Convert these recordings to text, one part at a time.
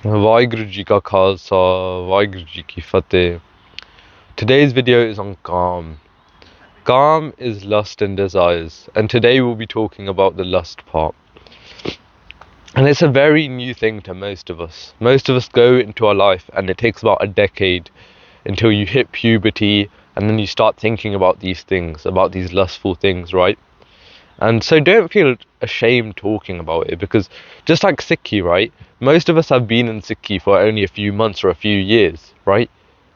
Waheguru Ji ka Khalsa, Waheguru Ji ki Fateh. Today's video is on Kaam. Kaam is lust and desires, and today we'll be talking about the lust part. And it's a very new thing to most of us. Most of us go into our life and it takes about a decade until you hit puberty and then you start thinking about these things, about these lustful things, right? And so don't feel ashamed talking about it, because just like sikhi, right? Most of us have been in sikhi for only a few months or a few years, right?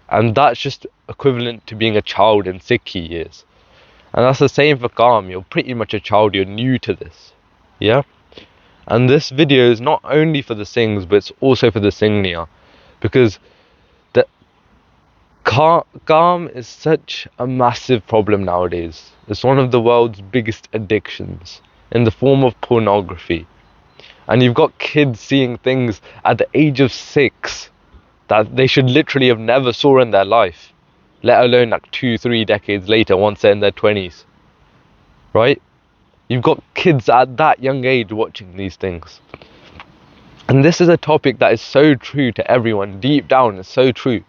And that's just equivalent to being a child in sikhi years. And that's the same for Kaam. You're pretty much a child, you're new to this. Yeah? And this video is not only for the Singhs, but it's also for the Singnia. Because the Kaam is such a massive problem nowadays. It's one of the world's biggest addictions in the form of pornography. And you've got kids seeing things at the age of 6 that they should literally have never saw in their life, let alone like 2-3 decades later once they're in their 20s, right? You've got kids at that young age watching these things. And this is a topic that is so true to everyone. Deep down, it's so true.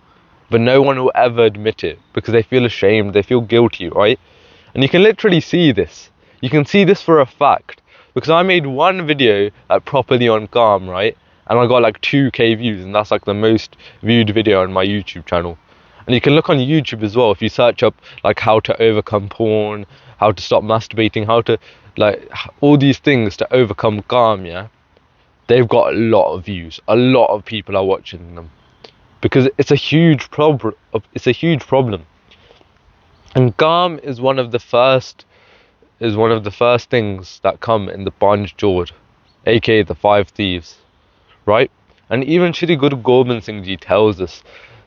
But no one will ever admit it because they feel ashamed, they feel guilty, right? And you can literally see this. You can see this for a fact. Because I made one video like properly on Kaam, right? And I got like 2k views, and that's like the most viewed video on my YouTube channel. And you can look on YouTube as well if you search up like how to overcome porn, how to stop masturbating, how to like all these things to overcome Kaam, yeah? They've got a lot of views. A lot of people are watching them. Because it's a huge problem. It's a huge problem. And Kaam is one of the first things that come in the Panj Chor, aka the 5 thieves, right? And even Shri Guru Gobind Singh Ji tells us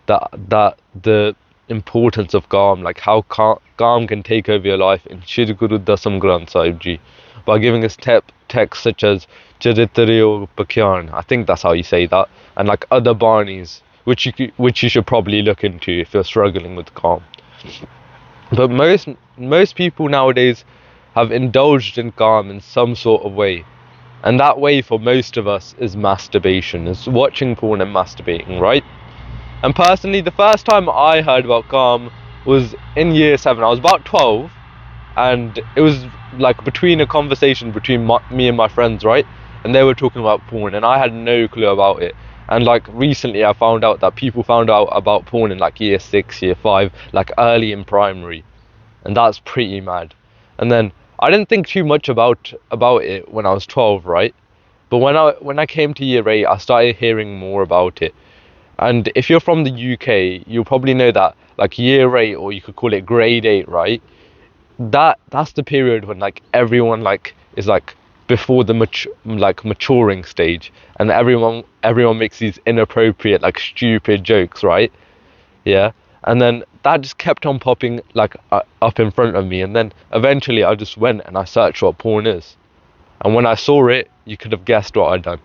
that the importance of Kaam, like how Kaam can take over your life in Shri Guru Dasam Granth Sahib Ji, by giving us texts such as Charitaryo Pakyan, I think that's how you say that, and like other Barneys, which you should probably look into if you're struggling with Kaam. But most people nowadays have indulged in Kaam in some sort of way. And that way for most of us is masturbation, is watching porn and masturbating, right? And personally, the first time I heard about Kaam was in year 7. I was about 12, and it was like between a conversation between me and my friends, right? And they were talking about porn, and I had no clue about it. And like recently I found out that people found out about porn in like year 6, year 5, like early in primary. And that's pretty mad. And then I didn't think too much about it when I was 12, right? But when I came to year 8, I started hearing more about it. And if you're from the UK, you'll probably know that like year 8, or you could call it grade 8, right? That's the period when like everyone like is like before the maturing stage, and everyone makes these inappropriate like stupid jokes, right? Yeah. And then that just kept on popping like up in front of me, and then eventually I just went and I searched what porn is, and when I saw it, you could have guessed what I'd done,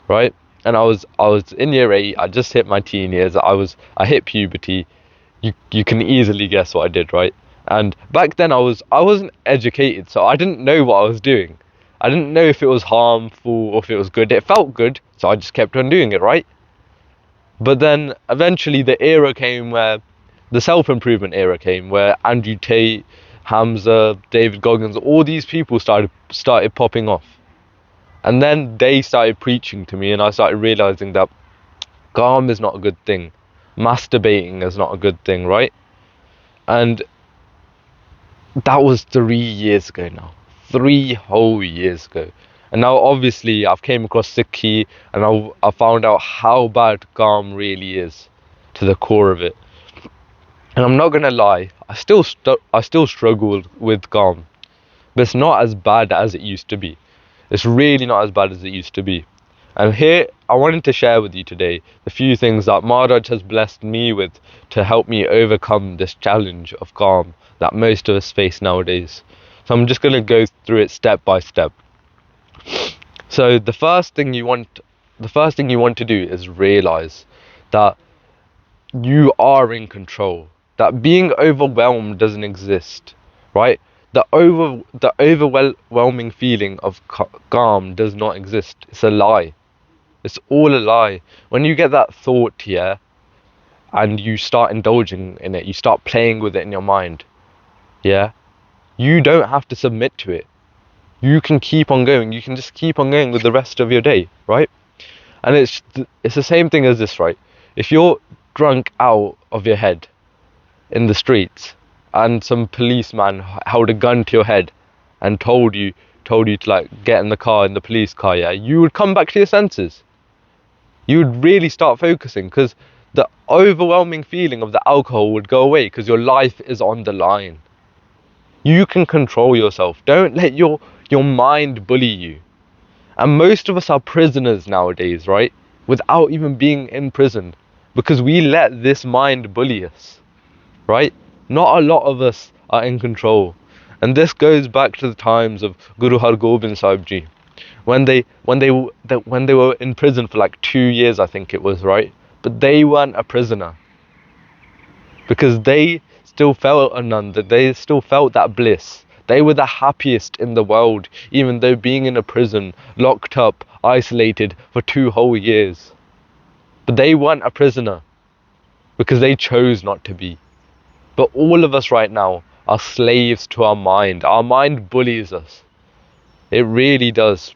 right? And I was in year 8. I just hit my teen years. I hit puberty. You can easily guess what I did, right? And back then I wasn't educated, so I didn't know what I was doing. I didn't know if it was harmful or if it was good. It felt good, so I just kept on doing it, right? But then eventually the self-improvement era came, where Andrew Tate, Hamza, David Goggins, all these people started popping off. And then they started preaching to me, and I started realizing that Kaam is not a good thing. Masturbating is not a good thing, right? And that was 3 years ago now. 3 whole years ago. And now obviously I've came across sikhi, and I found out how bad Kaam really is, to the core of it. And I'm not gonna lie, I still struggle with Kaam, but it's not as bad as it used to be. It's really not as bad as it used to be. And here I wanted to share with you today the few things that Maharaj has blessed me with to help me overcome this challenge of Kaam that most of us face nowadays. So I'm just gonna go through it step by step. So the first thing you want to do is realize that you are in control. That being overwhelmed doesn't exist, right? The overwhelming feeling of Kaam does not exist. It's a lie. It's all a lie. When you get that thought, yeah, and you start indulging in it, you start playing with it in your mind, yeah, you don't have to submit to it. You can keep on going. You can just keep on going with the rest of your day, right? And it's the same thing as this, right? If you're drunk out of your head in the streets and some policeman held a gun to your head and told you to like get in the car, in the police car, yeah, you would come back to your senses. You would really start focusing, because the overwhelming feeling of the alcohol would go away, because your life is on the line. You can control yourself. Don't let your mind bully you. And most of us are prisoners nowadays, right? Without even being in prison, because we let this mind bully us, right? Not a lot of us are in control. And this goes back to the times of Guru Har Gobind Sahib Ji, when they were in prison for like 2 years, I think it was, right? But they weren't a prisoner, because they still felt Anand, they still felt that bliss. They were the happiest in the world, even though being in a prison, locked up, isolated for 2 whole years. But they weren't a prisoner, because they chose not to be. But all of us right now are slaves to our mind. Our mind bullies us. It really does.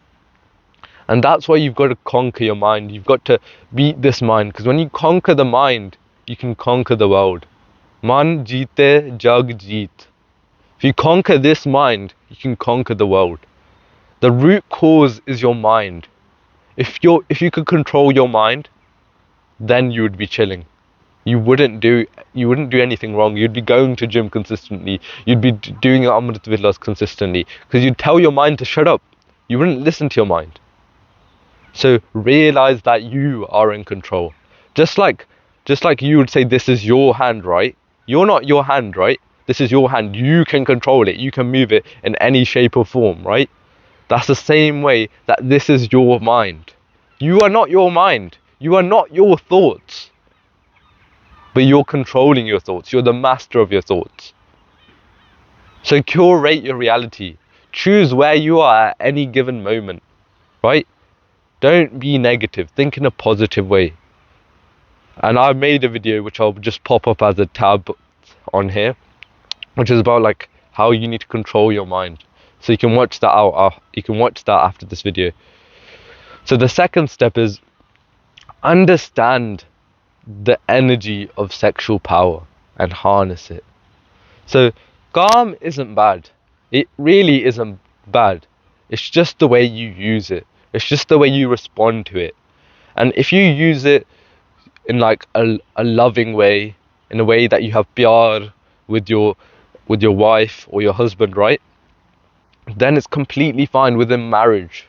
And that's why you've got to conquer your mind. You've got to beat this mind, because when you conquer the mind, you can conquer the world. Man jeete jag jeet. If you conquer this mind, you can conquer the world. The root cause is your mind. If you could control your mind, then you would be chilling. You wouldn't do anything wrong. You'd be going to gym consistently. You'd be doing Amrit Vilas consistently, because you'd tell your mind to shut up. You wouldn't listen to your mind. So realize that you are in control. Just like you would say, this is your hand, right? You're not your hand, right? This is your hand. You can control it. You can move it in any shape or form, right? That's the same way that this is your mind. You are not your mind. You are not your thoughts. But you're controlling your thoughts. You're the master of your thoughts. So curate your reality. Choose where you are at any given moment, right? Don't be negative. Think in a positive way. And I've made a video which I'll just pop up as a tab on here, which is about like how you need to control your mind. So you can watch that out. You can watch that after this video. So the second step is understand the energy of sexual power and harness it. So Kaam isn't bad. It really isn't bad. It's just the way you use it. It's just the way you respond to it. And if you use it in like a loving way, in a way that you have pyar with your wife or your husband, right? Then it's completely fine within marriage.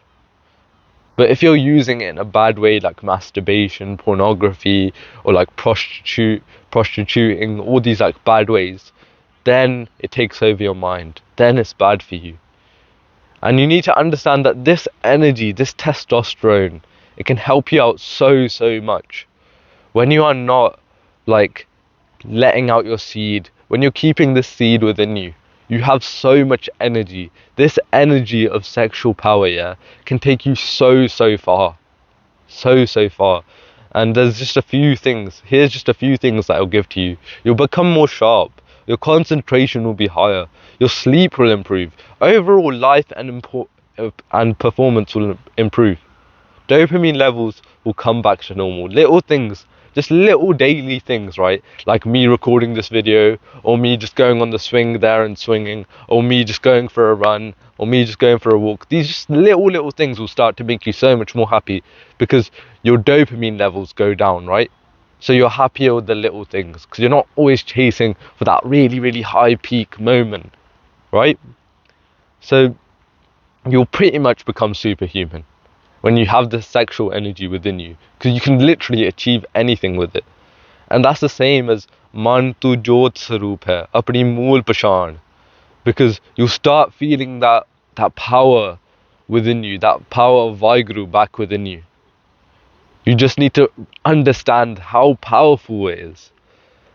But if you're using it in a bad way, like masturbation, pornography, or like prostituting, all these like bad ways, then it takes over your mind. Then it's bad for you. And you need to understand that this energy, this testosterone, it can help you out so much. When you are not like letting out your seed, when you're keeping this seed within you, you have so much energy. This energy of sexual power, yeah, can take you so far. So far. And there's just a few things. Here's just a few things that I'll give to you. You'll become more sharp. Your concentration will be higher. Your sleep will improve. Overall life and performance will improve. Dopamine levels will come back to normal. Little things, just little daily things, right? Like me recording this video, or me just going on the swing there and swinging, or me just going for a run, or me just going for a walk. These just little things will start to make you so much more happy, because your dopamine levels go down, right? So you're happier with the little things, because you're not always chasing for that really high peak moment, right? So you'll pretty much become superhuman when you have this sexual energy within you, because you can literally achieve anything with it. And that's the same as man tu jot saroop hai, apni mool pashan, because you'll start feeling that power within you, that power of Waheguru back within you. You just need to understand how powerful it is.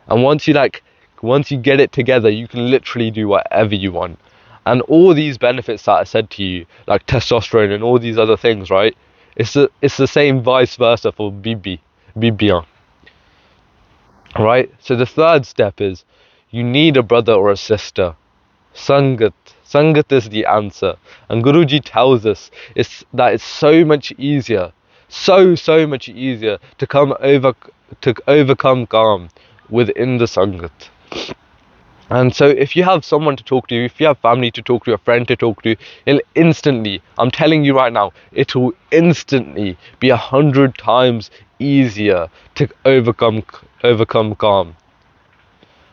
And once you get it together, you can literally do whatever you want. And all these benefits that I said to you, like testosterone and all these other things, right? It's the same vice versa for Bibian, right? So the third step is you need a brother or a sister. Sangat. Sangat is the answer. And Guruji tells us that it's so much easier, so much easier to overcome Kaam within the Sangat. And so if you have someone to talk to, if you have family to talk to, a friend to talk to, it'll instantly, I'm telling you right now, it'll instantly be 100 times easier to overcome Kaam.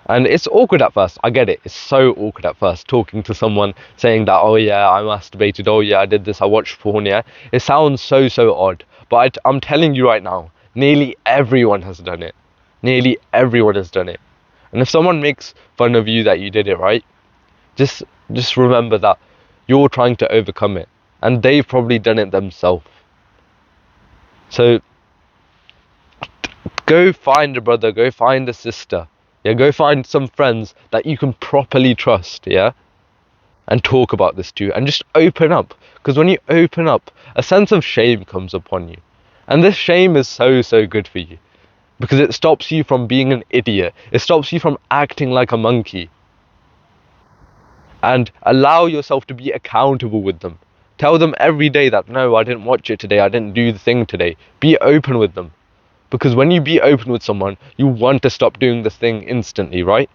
And it's awkward at first. I get it. It's so awkward at first talking to someone saying that, oh yeah, I masturbated. Oh yeah, I did this. I watched porn. Yeah. It sounds so odd. But I'm telling you right now, nearly everyone has done it. Nearly everyone has done it. And if someone makes fun of you that you did it, right? Just remember that you're trying to overcome it. And they've probably done it themselves. So go find a brother, go find a sister. Yeah, go find some friends that you can properly trust, yeah? And talk about this to, and just open up. Because when you open up, a sense of shame comes upon you. And this shame is so good for you. Because it stops you from being an idiot. It stops you from acting like a monkey. And allow yourself to be accountable with them. Tell them every day that, no, I didn't watch it today, I didn't do the thing today. Be open with them. Because when you be open with someone, you want to stop doing the thing instantly, right?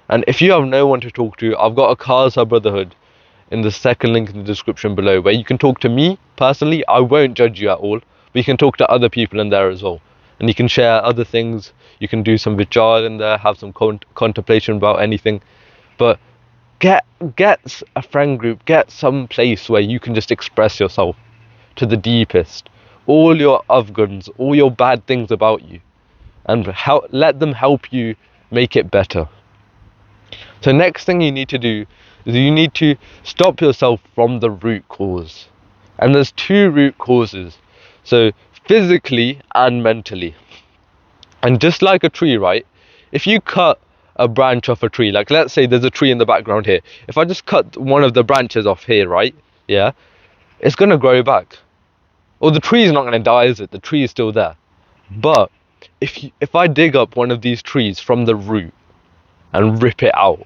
And if you have no one to talk to, I've got a Khalsa Brotherhood in the second link in the description below, where you can talk to me personally. I won't judge you at all, but you can talk to other people in there as well. And you can share other things. You can do some vichar in there, have some contemplation about anything. But get a friend group, get some place where you can just express yourself to the deepest. All your avguns, all your bad things about you, and let them help you make it better. So next thing you need to do is you need to stop yourself from the root cause. And there's two root causes. So physically and mentally. And just like a tree, right? If you cut a branch off a tree, like let's say there's a tree in the background here. If I just cut one of the branches off here, right? Yeah, it's gonna grow back. Well, the tree is not going to die, is it? The tree is still there. But if I dig up one of these trees from the root and rip it out,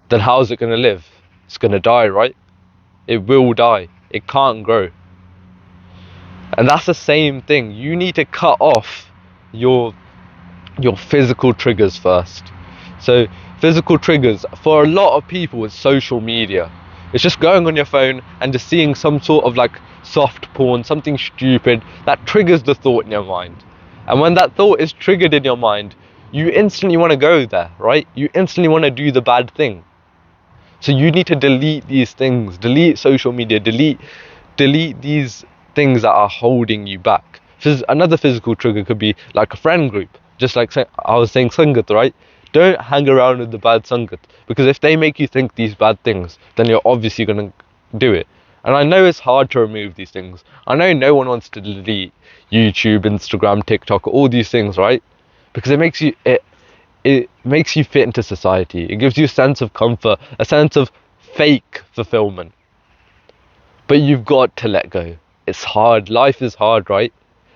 then how is it going to live? It's going to die, right? It will die. It can't grow. And that's the same thing. You need to cut off your physical triggers first. So physical triggers for a lot of people is social media. It's just going on your phone and just seeing some sort of like soft porn, something stupid that triggers the thought in your mind. And when that thought is triggered in your mind, you instantly want to go there, right? You instantly want to do the bad thing. So you need to delete these things, delete social media, delete these things that are holding you back. Another physical trigger could be like a friend group, just like I was saying Sangat, right? Don't hang around with the bad Sangat, because if they make you think these bad things, then you're obviously going to do it. And I know it's hard to remove these things. I know no one wants to delete YouTube, Instagram, TikTok, all these things, right? Because it makes you fit into society. It gives you a sense of comfort, a sense of fake fulfillment. But you've got to let go. It's hard. Life is hard, right?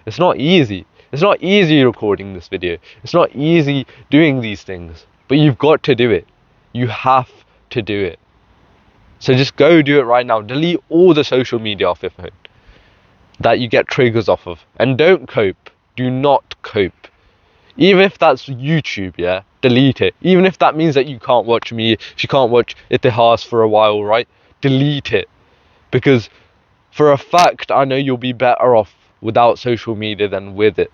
It's not easy. It's not easy recording this video. It's not easy doing these things. But you've got to do it. You have to do it. So just go do it right now. Delete all the social media off your phone that you get triggers off of. And don't cope. Do not cope. Even if that's YouTube, yeah? Delete it. Even if that means that you can't watch me, if you can't watch Itihas for a while, right? Delete it. Because for a fact, I know you'll be better off without social media than with it.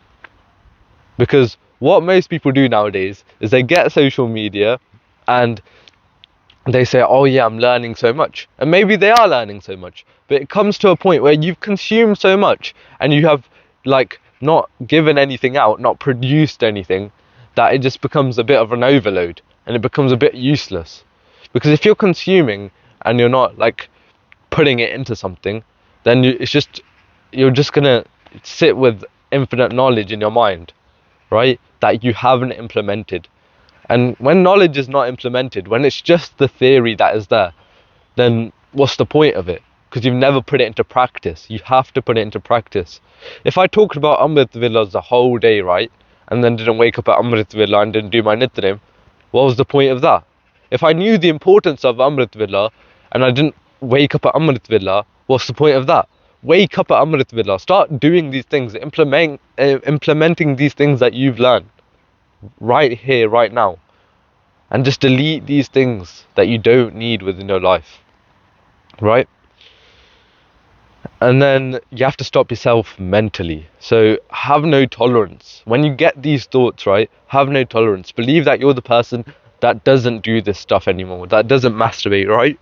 Because what most people do nowadays is they get social media and they say, oh yeah, I'm learning so much. And maybe they are learning so much. But it comes to a point where you've consumed so much and you have like not given anything out, not produced anything, that it just becomes a bit of an overload and it becomes a bit useless. Because if you're consuming and you're not like putting it into something, then you're just gonna sit with infinite knowledge in your mind, right? That you haven't implemented. And when knowledge is not implemented, when it's just the theory that is there, then what's the point of it? because you've never put it into practice. You have to put it into practice. If I talked about Amrit Vilas the whole day, right, and then didn't wake up at Amrit Villa and didn't do my Nitrim, what was the point of that? If I knew the importance of Amrit Villa and I didn't wake up at Amrit Villa, what's the point of that? Wake up at Amrit Villa, start doing these things, implementing these things that you've learned right here, right now, and just delete these things that you don't need within your life, right? And then you have to stop yourself mentally. So have no tolerance. When you get these thoughts, right, have no tolerance. Believe that you're the person that doesn't do this stuff anymore, that doesn't masturbate, right?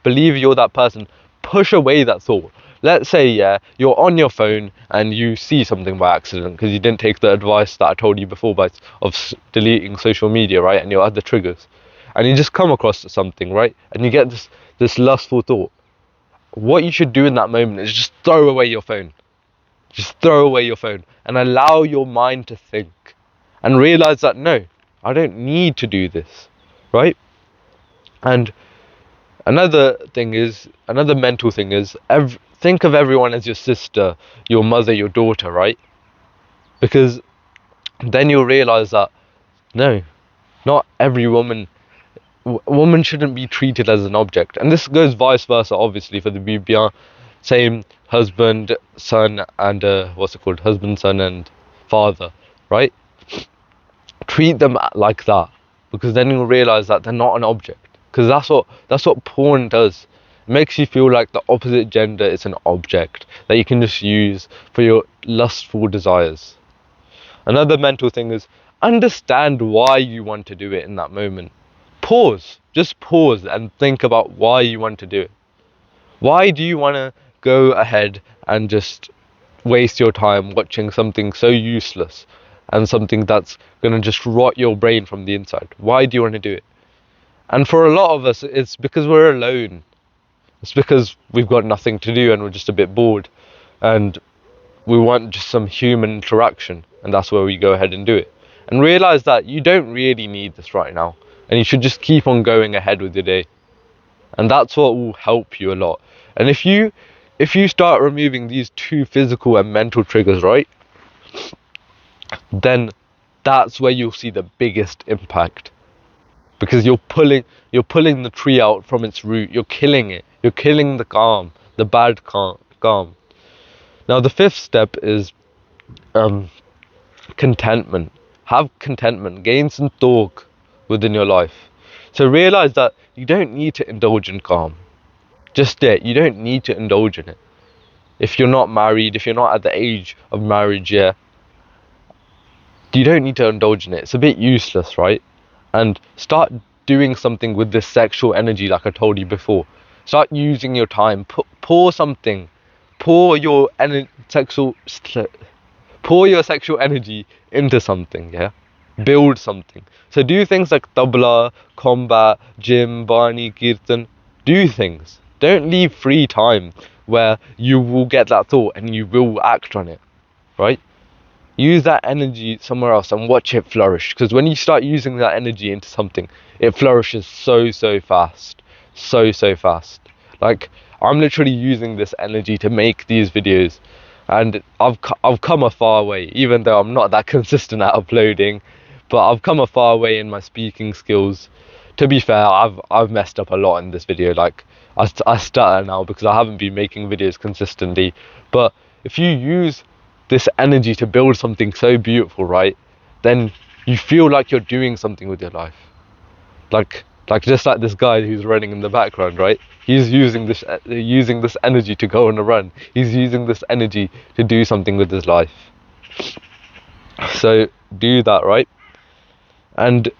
Believe you're that person. Push away that thought. Let's say, yeah, you're on your phone and you see something by accident because you didn't take the advice that I told you before of deleting social media, right? And your other triggers. And you just come across something, right? And you get this lustful thought. What you should do in that moment is just throw away your phone. Just throw away your phone and allow your mind to think and realize that, no, I don't need to do this, right? And another mental thing is, think of everyone as your sister, your mother, your daughter, right? Because then you'll realize that, no, not every woman shouldn't be treated as an object. And this goes vice versa, obviously, for the BBR. Same husband, son, and husband, son, and father, right? Treat them like that, because then you'll realize that they're not an object. Because that's what porn does. It makes you feel like the opposite gender is an object that you can just use for your lustful desires. Another mental thing is, understand why you want to do it in that moment. Just pause and think about why you want to do it. Why do you want to go ahead and just waste your time watching something so useless and something that's going to just rot your brain from the inside? Why do you want to do it? And for a lot of us, it's because we're alone. It's because we've got nothing to do and we're just a bit bored and we want just some human interaction, and that's where we go ahead and do it. And realize that you don't really need this right now, and you should just keep on going ahead with your day. And that's what will help you a lot. And if you start removing these two physical and mental triggers, right, then that's where you'll see the biggest impact. Because you're pulling the tree out from its root. You're killing it. You're killing the calm, the bad calm. Now the fifth step is contentment. Have contentment. Gain Santokh within your life. So realize that you don't need to indulge in calm. Just it. You don't need to indulge in it. If you're not married, if you're not at the age of marriage yet, you don't need to indulge in it. It's a bit useless, right? And start doing something with this sexual energy, like I told you before. Start using your time. Pour something. Pour your sexual energy into something, yeah? Build something. So do things like tabla, combat, gym, bani, kirtan. Do things. Don't leave free time where you will get that thought and you will act on it, right? Use that energy somewhere else and watch it flourish. Because when you start using that energy into something, it flourishes so fast. So fast. Like, I'm literally using this energy to make these videos. And I've come a far way, even though I'm not that consistent at uploading. But I've come a far way in my speaking skills. To be fair, I've messed up a lot in this video. Like, I stutter now because I haven't been making videos consistently. But if you use this energy to build something so beautiful, right, then you feel like you're doing something with your life. Like just like this guy who's running in the background, right? He's using this energy to go on a run. He's using this energy to do something with his life. So do that, right? And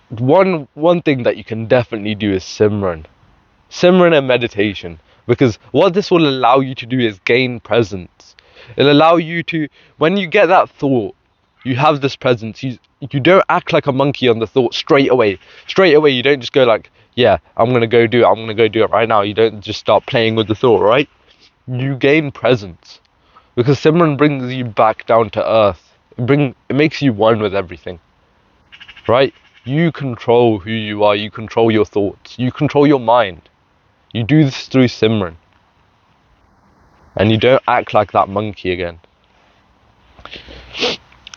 one thing that you can definitely do is Simran and meditation, because what this will allow you to do is gain presence. It'll allow you to, when you get that thought, you have this presence. You don't act like a monkey on the thought straight away. You don't just go like, yeah, I'm gonna go do it right now. You don't just start playing with the thought, right? You gain presence, because Simran brings you back down to earth. It makes you one with everything, right? You control who you are. You control your thoughts. You control your mind. You do this through Simran. and you don't act like that monkey again.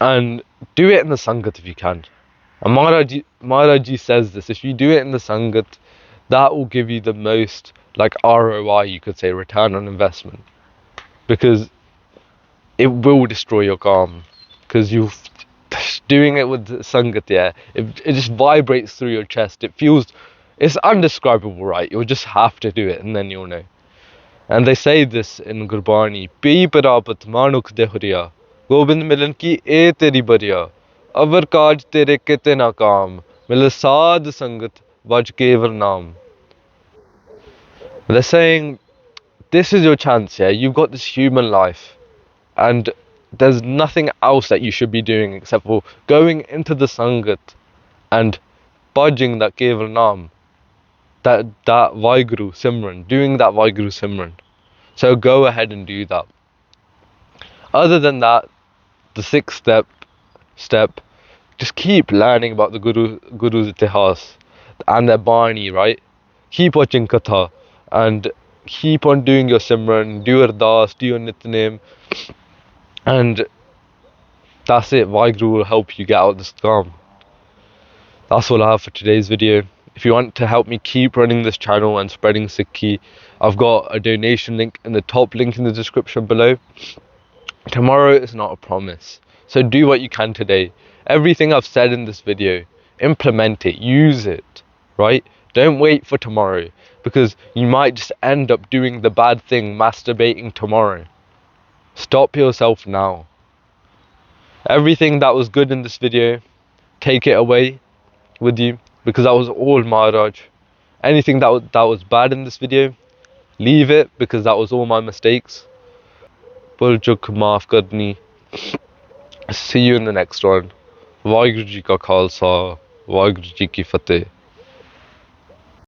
And do it in the Sangat if you can. And Maharaji says this, if you do it in the Sangat, that will give you the most like ROI, you could say, return on investment, because it will destroy your Kaam, because you doing it with the Sangat, yeah, it just vibrates through your chest. It's undescribable, right? You'll just have to do it and then you'll know. And they say this in Gurbani, Pi Parapat Manuk Dehuriya, Gobind Milan ki e teri bariya, Avar Kaj tere kite na kaam, Mil Saad Sangat Vaj Kevar Naam. They're saying, this is your chance, yeah? You've got this human life, and there's nothing else that you should be doing except for going into the Sangat and budging that Keval Naam, that Waheguru Simran, doing that Waheguru Simran. So go ahead and do that. Other than that, the sixth step, just keep learning about the Guru's Itihas and their Bani, right? Keep watching Katha and keep on doing your Simran, do Ardas, do your Nitnem, and that's it. Waheguru will help you get out of this scam. That's all I have for today's video. If you want to help me keep running this channel and spreading Sikhi, I've got a donation link in the top link in the description below. Tomorrow is not a promise, so do what you can today. Everything I've said in this video, implement it, use it, right? Don't wait for tomorrow, because you might just end up doing the bad thing, masturbating tomorrow. Stop yourself now. Everything that was good in this video, take it away with you, because that was all Maharaj. Anything that was bad in this video, leave it, because that was all my mistakes. Bhul chuk maaf karni. See you in the next one. Waheguru ji ka Khalsa, Waheguru ji ki Fateh.